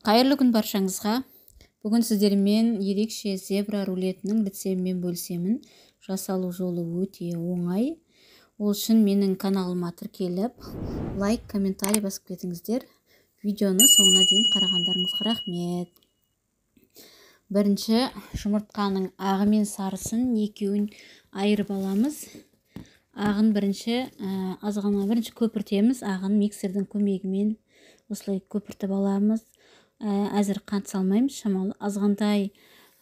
Қайырлы күн баршаңызға. Бүгін сіздермен ерекше зебра рулетінің рецептімен бөлісемін. Жасалу жолы өте оңай. Ол үшін менің каналыма тіркеліп, лайк, комментарий басып кетіңіздер. Видеоны соңына дейін қарағандарыңызға рахмет. Бірінші жұмыртқаның ағы мен сарысын екеуін айырып аламыз. Ағын бірінші көпіртеміз. Ағын миксердің көмегімен осылай көпіртіп аламыз. Әзір қант салмаймыз, шамалы азғантай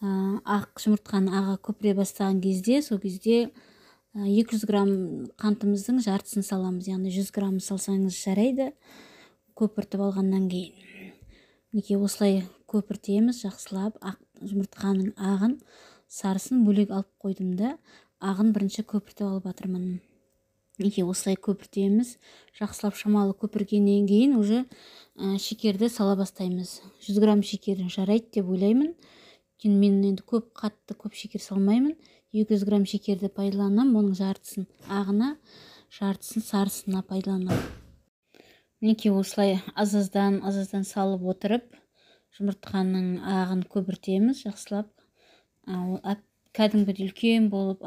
ақ жұмыртқаның ағы көпіре бастаған кезде, сол кезде 200 грамм қантымыздың жартысын саламыз, яғни 100 грамм салсаңыз жарайды. Көпіртіп алғаннан кейін неке осылай көпіртеміз, жақсылап ақ жұмыртқаның ағын, сарысын бөлек алып қойдым да, ағын бірінші көпіртіп алып жатырмын. Неке осылай көпіртеміз, жақсылап шамалы көпіргеннен кейін уже шекерді сала бастаймыз. 100 грамм шекер жарайды деп ойлаймын. Мен енді қатты көп шекер салмаймын. 200 грамм шекерді пайдаланам, оның жартысын ағына, жартысын сарысына пайдаланам. Неке осылай азаздан салып отырып, жұмыртқаның ағын көпіртеміз, жақсылап. Кәдімгідей үлкен болып,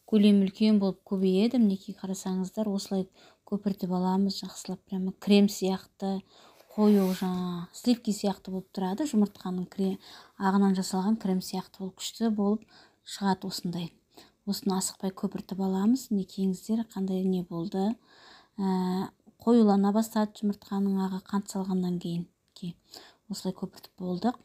көлем үлкен болып көбейеді. Мінекей қарасаңыздар, осылай көпіртіп аламыз, жақсылап. Прямо крем сияқты, қою жаңа сливки сияқты болып тұрады. Жұмыртқаның ағынан жасалған крем сияқты болып, күшті болып шығады осындай. Осыны асықпай көпіртіп аламыз. Мінекейіңіздер қандай не болды. Қоюлана бастады жұмыртқаның ағы қант салғаннан кейін. Осылай көпіртіп болдық.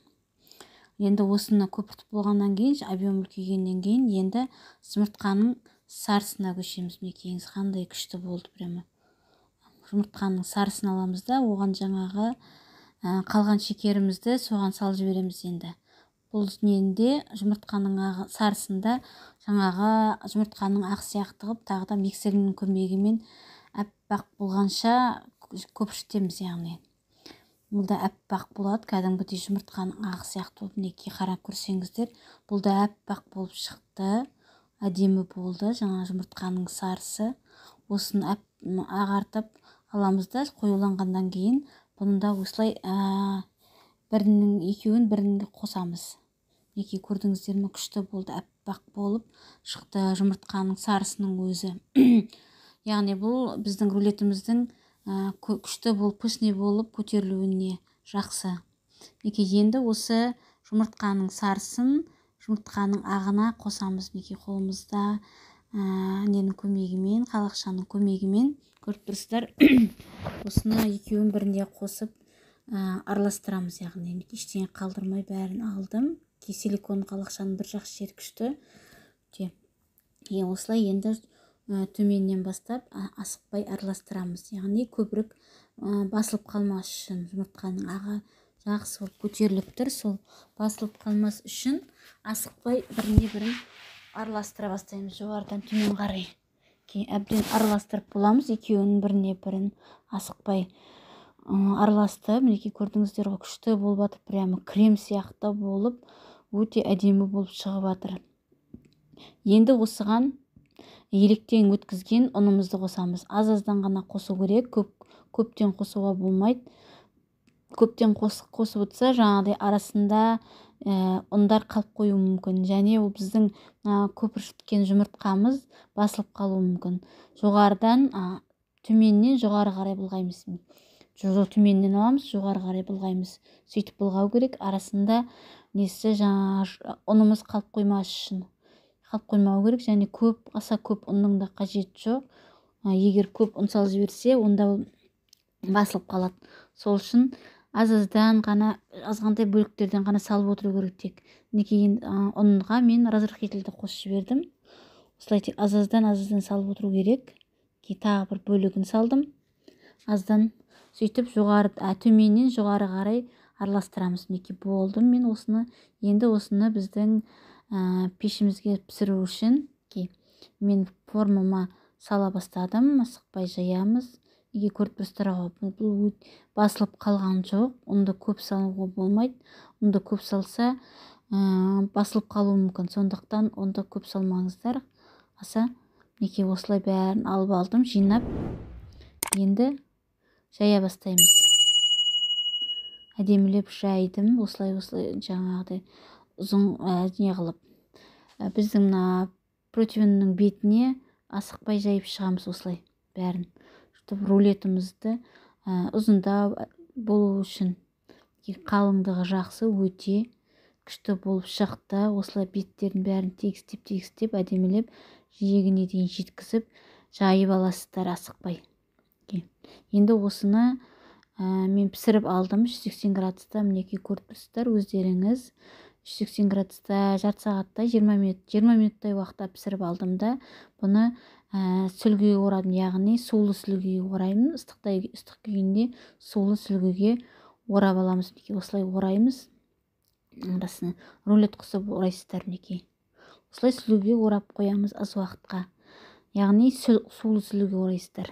Енді осыны көпіртіп болғаннан кейін, объем үлкейгеннен кейін, енді жұмыртқаның сарысына көшеміз. Мінекейіңіз қандай күшті болды прямо. Жұмыртқаның сарысын аламыз да, оған жаңағы қалған шекерімізді соған салып жібереміз енді. Бұл ненде жұмыртқаның сарысында жаңағы жұмыртқаның ақ сияқты қылып, тағы да миксердің көмегімен әппақ болғанша көпіртеміз, яғни. Бұл да әппақ болады, кәдімгідей жұмыртқаның ағы сияқты болып, мінекей қарап көрсеңіздер, бұл да әппақ болып шықты, әдемі болды. Жаңа жұмыртқаның сарысы. Осыны ағартып аламыз да, қоюланғаннан кейін бұны да осылай екеуін біріне қосамыз. Неке көрдіңіздер ме, күшті болды, әппақ болып шықты жұмыртқаның сарысының өзі. Яғни бұл біздің рулетіміздің күшті болып, пышный болып көтерілуіне жақсы. Неке енді осы жұмыртқаның сарысын жұмыртқаның ағына қосамыз. Неке қолымызда ненің көмегімен, қалақшаның көмегімен көріп тұрсыздар. Осыны екеуін біріне қосып араластырамыз, яғни ештеңе қалдырмай бәрін алдым. Силикон қалақшаның бір жақсы жері күшті. Осылай енді төменнен бастап асықпай араластырамыз. Яғни көбірек басылып қалмас үшін, жұмыртқаның ағы жақсы болып көтеріліп тұр. Сол басылып қалмас үшін асықпай бірін араластыра бастаймыз, жоғарыдан төмен қарай. Әбден араластырып боламыз, екеуінің бірін асықпай араласты. Мінекей көрдіңіздер, күшті болып жатыр, прямо крем сияқты болып, өте әдемі болып шығып жатыр. Енді осыған електен өткізген ұнымызды қосамыз. Аздан ғана қосу керек, көптен қосуға болмайды. Көптен қосып отырса, жаңағыдай арасында ұндар қалып қою мүмкін. Және ол біздің көпірткен жұмыртқамыз басылып қалуы мүмкін. Жоғарыдан төменнен жоғары қарай былғаймыз. Төменнен аламыз, жоғары қарай былғаймыз. Сөйтіп былғау керек. Арасында несі жаңа ұнымыз қалып қоймас үшін. Қалып қоймау керек, және аса көп ұнның да қажет жоқ. Егер көп ұн салып жіберсе, онда басылып қалады. Сол үшін аздан ғана, азғантай бөліктерден ғана салып отыру керек тек. Неке ұнға мен разрыхлительді қосып жібердім. Осылай тек аздан салып отыру керек. Тағы бір бөлігін салдым. Аздан сөйтіп төменнен жоғары қарай араластырамыз. Неке болды. Мен енді осыны біздің пешімізге пісіру үшін мен формама сала бастадым. Асықпай жаямыз. Неге көріп тұрсыздар, бұл басылып қалған жоқ. Ұнды көп салуға болмайды. Ұнды көп салса басылып қалуы мүмкін. Сондықтан ұнды көп салмаңыздар. Неке осылай бәрін алып алдым, жинап. Енді жая бастаймыз. әдемілеп жайдым. Осылай жаңағыдай ұзын не қылып. Біздің мына противеннің бетіне асықпай жайып шығамыз осылай бәрін. Чтобы рулетімізді ұзындау болу үшін қалыңдығы жақсы, өте күшті болып шықты. Осылай беттердің бәрін тегістеп әдемілеп жиегіне дейін жеткізіп жайып аласыздар асықпай. Енді осыны мен пісіріп алдым 180 градуста. Мінекей көріп тұрсыздар өздеріңіз. 180 градуста жарты сағатта 20 минуттай уақытта пісіріп алдым да, бұны сүлгіге орадым, яғни сулы сүлгіге ораймын. Ыстық күйінде сулы сүлгіге орап аламыз. Осылай ораймыз. Арасына рулет құсып орайсыздар. Мінекей осылай сүлгіге орап қоямыз аз уақытқа, яғни сулы сүлгіге орайсыздар.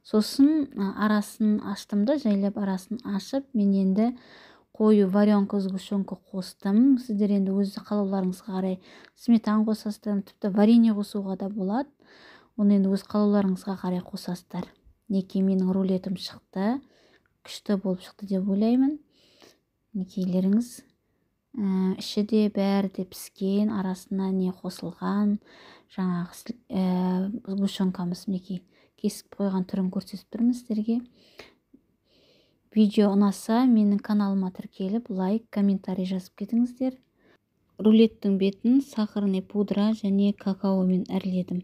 Сосын арасын аштым да, жайлап арасын ашып, мен енді қою варенка сгущенка қостым. Сіздер енді өз қалауларыңызға қарай сметана қосасыздар, тіпті варенье қосуға да болады. Оны енді өз қалауларыңызға қарай қосасыздар. Неке менің рулетім шықты, күшті болып шықты деп ойлаймын. Некейлеріңіз іші де бәрі де піскен, арасына не қосылған, жаңағы сгущенкамыз мінекей кесіп қойған түрін көрсетіп тұрмын сіздерге. Видео ұнаса, менің каналыма тіркеліп, лайк, комментарий жазып кетіңіздер. Рулеттің бетін сахарный пудра және какаомен әрледім.